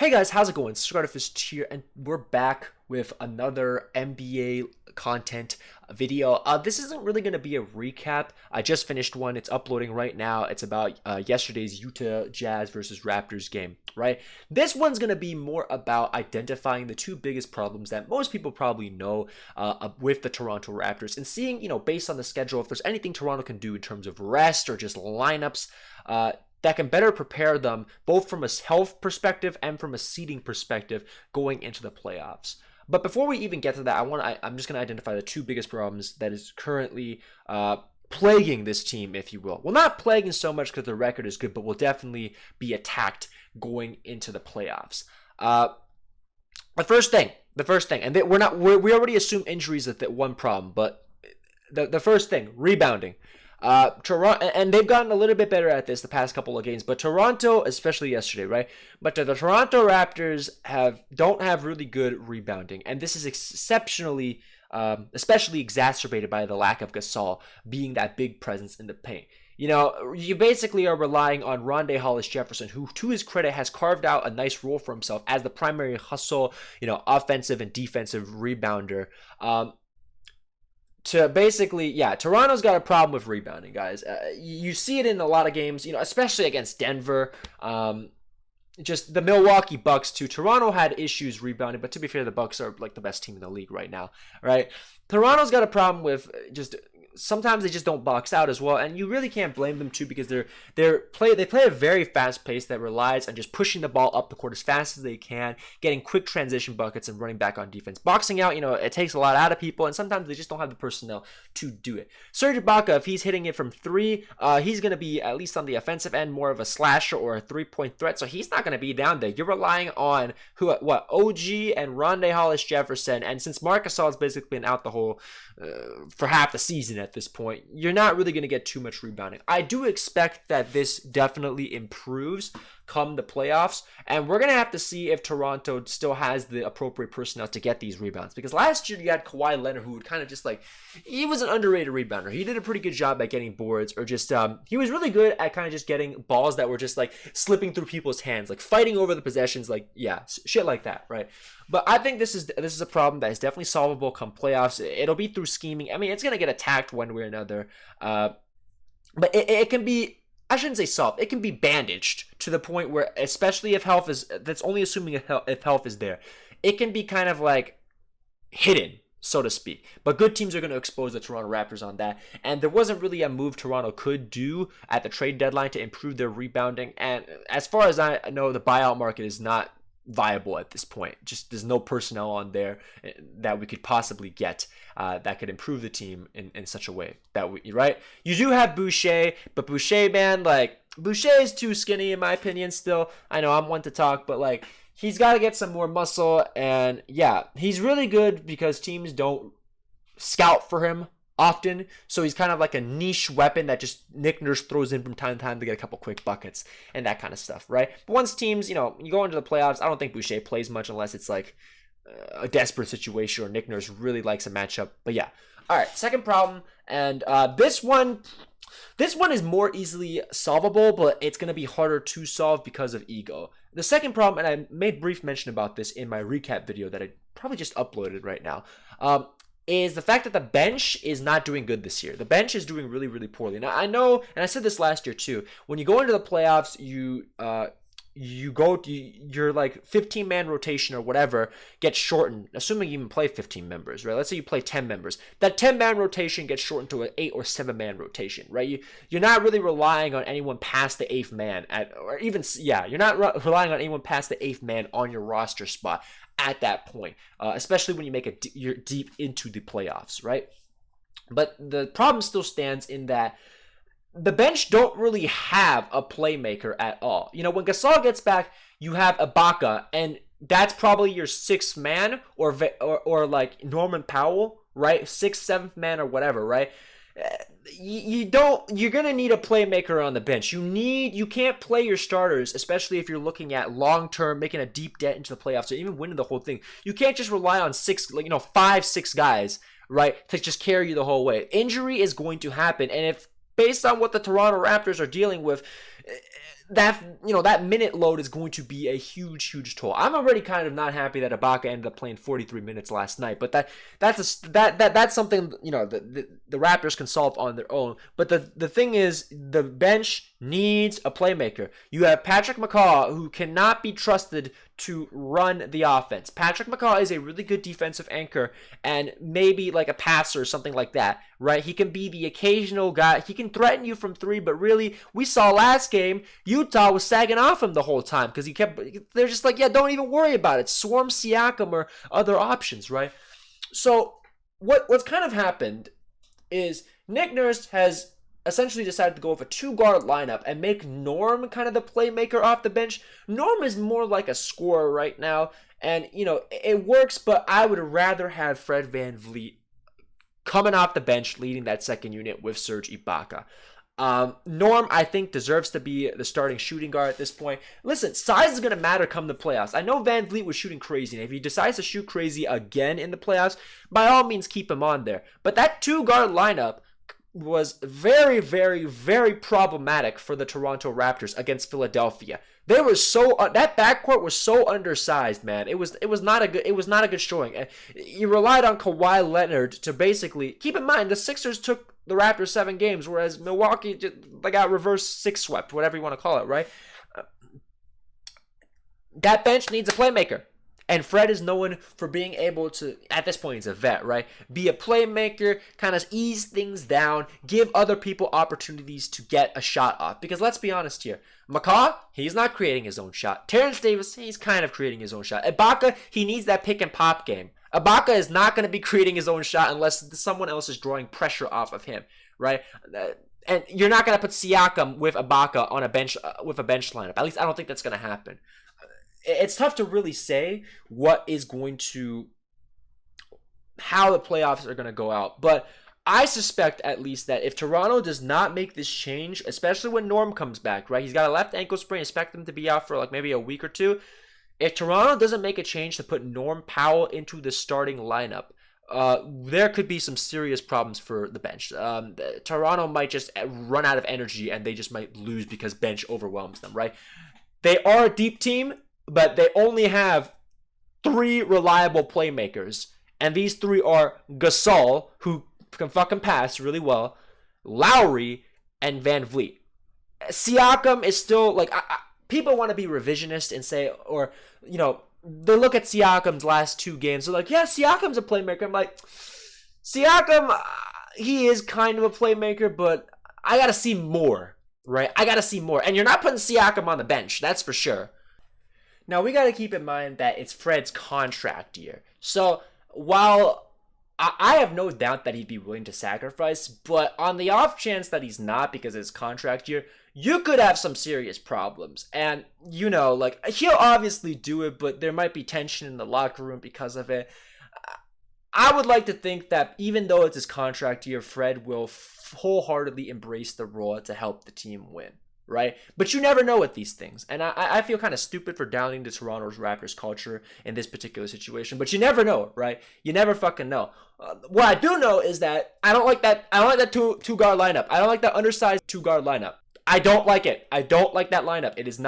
Hey guys, how's it going? Scartafist here, and we're back with another NBA content video. This isn't really going to be a recap. I just finished one. It's uploading right now. It's about yesterday's Utah Jazz versus Raptors game, right? This one's going to be more about identifying the two biggest problems that most people probably know with the Toronto Raptors and seeing, based on the schedule, if there's anything Toronto can do in terms of rest or just lineups, that can better prepare them both from a health perspective and from a seeding perspective going into the playoffs. But before we even get to that, I'm just going to identify the two biggest problems that is currently plaguing this team, if you will. Well, not plaguing so much because the record is good, but will definitely be attacked going into the playoffs. The first thing, and we already assume injuries is the one problem, but the first thing, rebounding. Toronto, and they've gotten a little bit better at this the past couple of games, but Toronto, especially yesterday, right? But the Toronto Raptors don't have really good rebounding, and this is exceptionally, especially exacerbated by the lack of Gasol being that big presence in the paint. You basically are relying on Rondae Hollis-Jefferson, who, to his credit, has carved out a nice role for himself as the primary hustle, offensive and defensive rebounder. Toronto's got a problem with rebounding, guys. You see it in a lot of games, especially against Denver. Just the Milwaukee Bucks too. Toronto had issues rebounding, but to be fair, the Bucks are like the best team in the league right now, right? Toronto's got a problem with just sometimes they just don't box out as well, and you really can't blame them too because they play a very fast pace that relies on just pushing the ball up the court as fast as they can, getting quick transition buckets and running back on defense. Boxing out, it takes a lot out of people, and sometimes they just don't have the personnel to do it. Serge Ibaka, if he's hitting it from three, he's going to be at least on the offensive end more of a slasher or a three-point threat, so he's not going to be down there. You're relying on OG and Rondae Hollis-Jefferson, and since Marc Gasol has basically been out the whole for half the season at this point, you're not really going to get too much rebounding. I do expect that this definitely improves come the playoffs, and we're going to have to see if Toronto still has the appropriate personnel to get these rebounds, because last year you had Kawhi Leonard, who would kind of just he was an underrated rebounder. He did a pretty good job at getting boards, or just he was really good at kind of just getting balls that were just slipping through people's hands, fighting over the possessions, shit like that, right? But I think this is a problem that is definitely solvable come playoffs. It'll be through scheming. I mean, it's going to get attacked one way or another. But it can be, I shouldn't say solved, it can be bandaged to the point where, especially if health is, that's only assuming if health is there, it can be kind of hidden, so to speak. But good teams are going to expose the Toronto Raptors on that. And there wasn't really a move Toronto could do at the trade deadline to improve their rebounding. And as far as I know, the buyout market is not viable at this point. Just there's no personnel on there that we could possibly get that could improve the team in such a way that right? You do have Boucher, but Boucher, man, Boucher is too skinny in my opinion still. I know I'm one to talk, but he's got to get some more muscle, and yeah, he's really good because teams don't scout for him often, so he's kind of like a niche weapon that just Nick Nurse throws in from time to time to get a couple quick buckets and that kind of stuff, right? But once teams, you go into the playoffs, I don't think Boucher plays much unless it's a desperate situation or Nick Nurse really likes a matchup. But yeah, all right, second problem, and this one is more easily solvable, but it's going to be harder to solve because of ego. The second problem, and I made brief mention about this in my recap video that I probably just uploaded right now, is the fact that the bench is not doing good this year. The bench is doing really, really poorly. Now, I know, and I said this last year too, when you go into the playoffs, your 15-man rotation or whatever gets shortened, assuming you even play 15 members, right? Let's say you play 10 members. That 10-man rotation gets shortened to an 8 or 7-man rotation, right? You're not really relying on anyone past the 8th man you're not relying on anyone past the 8th man on your roster spot at that point, especially when you're deep into the playoffs, right? But the problem still stands in that the bench don't really have a playmaker at all. When Gasol gets back, you have Ibaka, and that's probably your 6th man, or Norman Powell, right? 6th, 7th man, or whatever, right? You're gonna need a playmaker on the bench. You can't play your starters, especially if you're looking at long-term, making a deep dent into the playoffs, or even winning the whole thing. You can't just rely on 5, 6 guys, right, to just carry you the whole way. Injury is going to happen, and if based on what the Toronto Raptors are dealing with, that minute load is going to be a huge toll. I'm already kind of not happy that Ibaka ended up playing 43 minutes last night, but that's something the Raptors can solve on their own. But the thing is, the bench needs a playmaker. You have Patrick McCaw, who cannot be trusted to run the offense. Patrick McCaw is a really good defensive anchor and maybe like a passer or something like that, right? He can be the occasional guy. He can threaten you from three, but really, we saw last game, Utah was sagging off him the whole time because they're just like, yeah, don't even worry about it. Swarm Siakam or other options, right? So what's kind of happened is Nick Nurse has essentially decided to go with a two-guard lineup and make Norm kind of the playmaker off the bench. Norm is more like a scorer right now, and, it works, but I would rather have Fred VanVleet coming off the bench leading that second unit with Serge Ibaka. Norm, I think, deserves to be the starting shooting guard at this point. Listen, size is going to matter come the playoffs. I know VanVleet was shooting crazy, and if he decides to shoot crazy again in the playoffs, by all means keep him on there. But that two-guard lineup was very problematic for the Toronto Raptors against Philadelphia. They were that backcourt was so undersized, man. It was not a good showing. You relied on Kawhi Leonard to basically keep in mind the Sixers took the Raptors 7 games, whereas Milwaukee they got reverse 6 swept, whatever you want to call it, right? That bench needs a playmaker. And Fred is known for being able to, at this point he's a vet, right? Be a playmaker, kind of ease things down, give other people opportunities to get a shot off. Because let's be honest here, McCaw, he's not creating his own shot. Terrence Davis, he's kind of creating his own shot. Ibaka, he needs that pick and pop game. Ibaka is not going to be creating his own shot unless someone else is drawing pressure off of him, right? And you're not going to put Siakam with Ibaka on a bench with a bench lineup. At least I don't think that's going to happen. It's tough to really say how the playoffs are going to go out. But I suspect at least that if Toronto does not make this change, especially when Norm comes back, right? He's got a left ankle sprain. Expect him to be out for like maybe a week or two. If Toronto doesn't make a change to put Norm Powell into the starting lineup, there could be some serious problems for the bench. Toronto might just run out of energy and they just might lose because bench overwhelms them, right? They are a deep team, but they only have 3 reliable playmakers. And these 3 are Gasol, who can fucking pass really well, Lowry, and VanVleet. Siakam is still, like, people want to be revisionist and say, or, they look at Siakam's last 2 games. They're like, yeah, Siakam's a playmaker. I'm like, Siakam, he is kind of a playmaker, but I got to see more, right? I got to see more. And you're not putting Siakam on the bench, that's for sure. Now, we got to keep in mind that it's Fred's contract year. So, while I have no doubt that he'd be willing to sacrifice, but on the off chance that he's not because it's contract year, you could have some serious problems. And, he'll obviously do it, but there might be tension in the locker room because of it. I would like to think that even though it's his contract year, Fred will wholeheartedly embrace the role to help the team win. Right? But you never know with these things. And I feel kind of stupid for downing the Toronto's Raptors culture in this particular situation. But you never know, right? You never fucking know. What I do know is that I don't like that two-guard lineup. I don't like that undersized two-guard lineup. I don't like it. I don't like that lineup. It's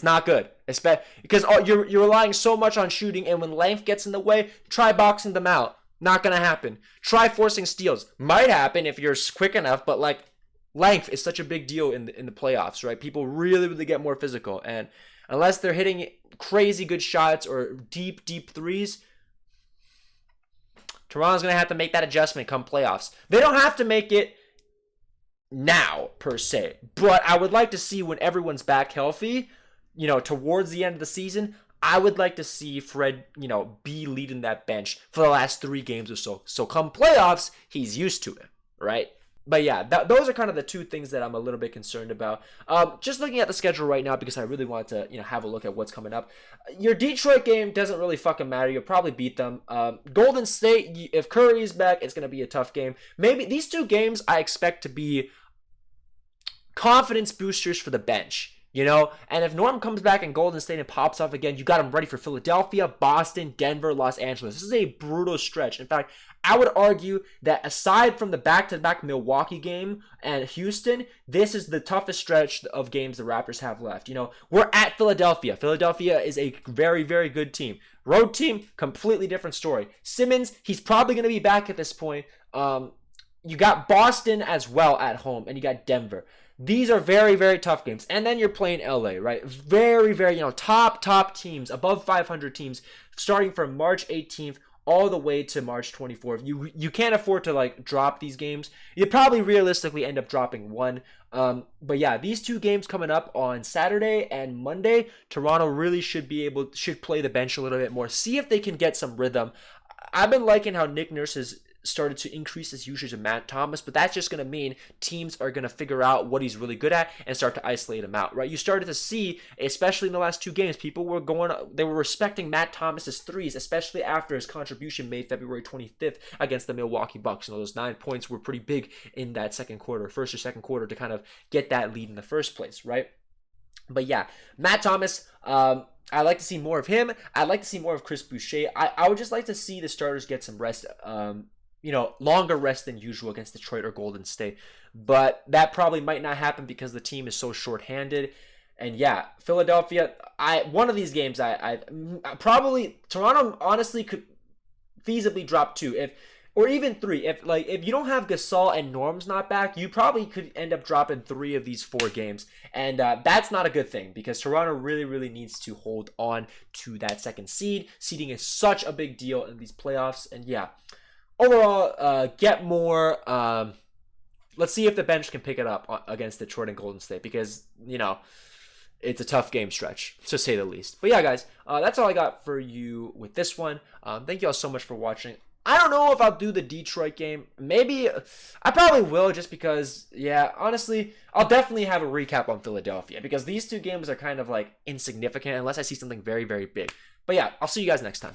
not good. Because you're relying so much on shooting, and when length gets in the way, try boxing them out. Not going to happen. Try forcing steals. Might happen if you're quick enough, but length is such a big deal in the playoffs, right? People really get more physical. And unless they're hitting crazy good shots or deep threes, Toronto's going to have to make that adjustment come playoffs. They don't have to make it now, per se. But I would like to see when everyone's back healthy, towards the end of the season, I would like to see Fred, be leading that bench for the last 3 games or so. So come playoffs, he's used to it, right? But yeah, those are kind of the 2 things that I'm a little bit concerned about. Just looking at the schedule right now, because I really want to, have a look at what's coming up. Your Detroit game doesn't really fucking matter. You'll probably beat them. Golden State, if Curry's back, it's going to be a tough game. Maybe these 2 games I expect to be confidence boosters for the bench. You know, and if Norm comes back and Golden State and pops off again, you got him ready for Philadelphia, Boston, Denver, Los Angeles. This is a brutal stretch. In fact, I would argue that aside from the back-to-back Milwaukee game and Houston, this is the toughest stretch of games the Raptors have left. You know, we're at Philadelphia. Philadelphia is a very, very good team. Road team, completely different story. Simmons, he's probably going to be back at this point. You got Boston as well at home, and you got Denver. These are very, very tough games. And then you're playing LA, right? Very, very, top teams, above 500 teams, starting from March 18th all the way to March 24th. You can't afford to, drop these games. You probably realistically end up dropping one. But yeah, these two games coming up on Saturday and Monday, Toronto really should play the bench a little bit more. See if they can get some rhythm. I've been liking how Nick Nurse has started to increase his usage of Matt Thomas, but that's just going to mean teams are going to figure out what he's really good at and start to isolate him out, right? You started to see, especially in the last two games, they were respecting Matt Thomas's threes, especially after his contribution made February 25th against the Milwaukee Bucks. You know, those 9 points were pretty big in that first or second quarter to kind of get that lead in the first place, right? But yeah, Matt Thomas, I'd like to see more of him. I'd like to see more of Chris Boucher. I would just like to see the starters get some rest, longer rest than usual against Detroit or Golden State. But that probably might not happen because the team is so shorthanded. And yeah, Philadelphia, one of these games, I probably, Toronto honestly could feasibly drop 2, or even 3. If you don't have Gasol and Norm's not back, you probably could end up dropping 3 of these 4 games. And that's not a good thing because Toronto really, really needs to hold on to that second seed. Seeding is such a big deal in these playoffs. And yeah, overall, get more. Let's see if the bench can pick it up against Detroit and Golden State because, it's a tough game stretch, to say the least. But yeah, guys, that's all I got for you with this one. Thank you all so much for watching. I don't know if I'll do the Detroit game. Maybe I probably will just because, yeah, honestly, I'll definitely have a recap on Philadelphia because these two games are kind of insignificant unless I see something very, very big. But yeah, I'll see you guys next time.